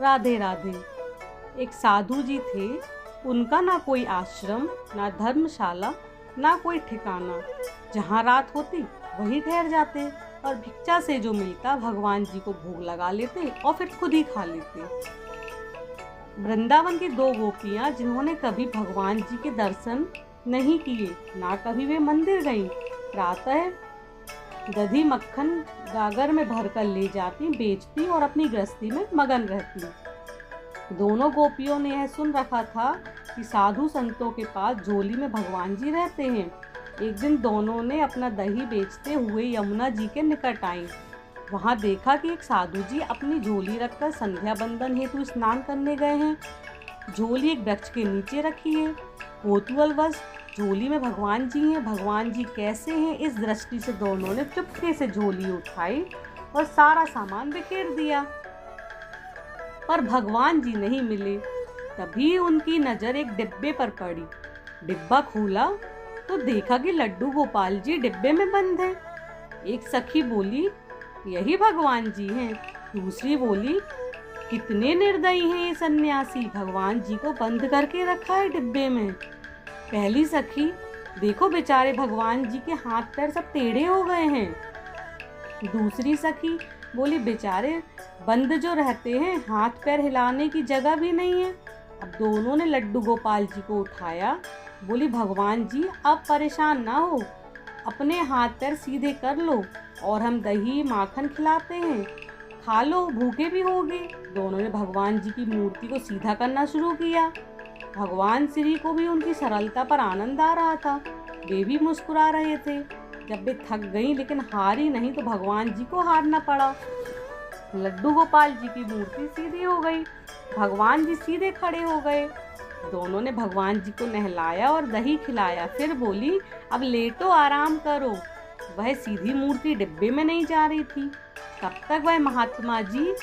राधे राधे। एक साधु जी थे। उनका ना कोई आश्रम, ना धर्मशाला, ना कोई ठिकाना। जहाँ रात होती वहीं ठहर जाते और भिक्षा से जो मिलता भगवान जी को भोग लगा लेते और फिर खुद ही खा लेते। वृंदावन की दो गोपियाँ जिन्होंने कभी भगवान जी के दर्शन नहीं किए, ना कभी वे मंदिर गईं, प्रातः दधी मक्खन गागर में भरकर ले जाती, बेचती और अपनी गृहस्थी में मगन रहती। दोनों गोपियों ने यह सुन रखा था कि साधु संतों के पास झोली में भगवान जी रहते हैं। एक दिन दोनों ने अपना दही बेचते हुए यमुना जी के निकट आईं। वहां देखा कि एक साधु जी अपनी झोली रखकर संध्या बंदन हेतु स्नान करने गए हैं। झोली एक वृक्ष के नीचे रखी है। कौतूहलवश झोली में भगवान जी हैं, भगवान जी कैसे हैं, इस दृष्टि से दोनों ने चुपके से झोली उठाई और सारा सामान बिखेर दिया, पर भगवान जी नहीं मिले। तभी उनकी नजर एक डिब्बे पर पड़ी। डिब्बा खोला तो देखा कि लड्डू गोपाल जी डिब्बे में बंद हैं। एक सखी बोली, यही भगवान जी हैं। दूसरी बोली, कितने निर्दयी हैं ये सन्यासी, भगवान जी को बंद करके रखा है डिब्बे में। पहली सखी, देखो बेचारे भगवान जी के हाथ पैर सब टेढ़े हो गए हैं। दूसरी सखी बोली, बेचारे बंद जो रहते हैं, हाथ पैर हिलाने की जगह भी नहीं है। अब दोनों ने लड्डू गोपाल जी को उठाया। बोली, भगवान जी अब परेशान ना हो, अपने हाथ पैर सीधे कर लो और हम दही माखन खिलाते हैं, खा लो, भूखे भी होगे। दोनों ने भगवान जी की मूर्ति को सीधा करना शुरू किया। भगवान श्री को भी उनकी सरलता पर आनंद आ रहा था। वे भी मुस्कुरा रहे थे। जब वे थक गईं लेकिन हारी नहीं तो भगवान जी को हारना पड़ा। लड्डू गोपाल जी की मूर्ति सीधी हो गई, भगवान जी सीधे खड़े हो गए। दोनों ने भगवान जी को नहलाया और दही खिलाया। फिर बोली, अब लेटो, आराम करो। वह सीधी मूर्ति डिब्बे में नहीं जा रही थी। तब तक वह महात्मा जी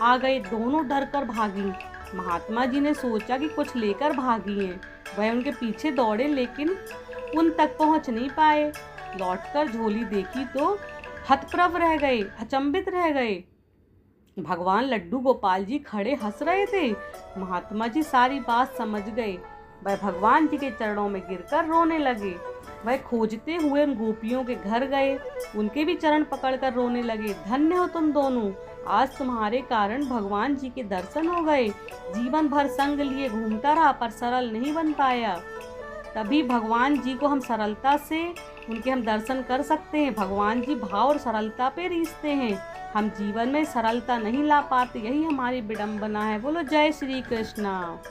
आ गए। दोनों डर कर भागी। महात्मा जी ने सोचा कि कुछ लेकर भागी हैं। वह उनके पीछे दौड़े लेकिन उन तक पहुंच नहीं पाए। लौटकर झोली देखी तो हतप्रभ रह गए, अचंभित रह गए। भगवान लड्डू गोपाल जी खड़े हंस रहे थे। महात्मा जी सारी बात समझ गए। वह भगवान जी के चरणों में गिरकर रोने लगे। वह खोजते हुए उन गोपियों के घर गए, उनके भी चरण पकड़कर रोने लगे। धन्य हो तुम दोनों, आज तुम्हारे कारण भगवान जी के दर्शन हो गए। जीवन भर संग लिए घूमता रहा पर सरल नहीं बन पाया। तभी भगवान जी को हम सरलता से उनके हम दर्शन कर सकते हैं। भगवान जी भाव और सरलता पे रीझते हैं। हम जीवन में सरलता नहीं ला पाते, यही हमारी विडंबना है। बोलो जय श्री कृष्णा।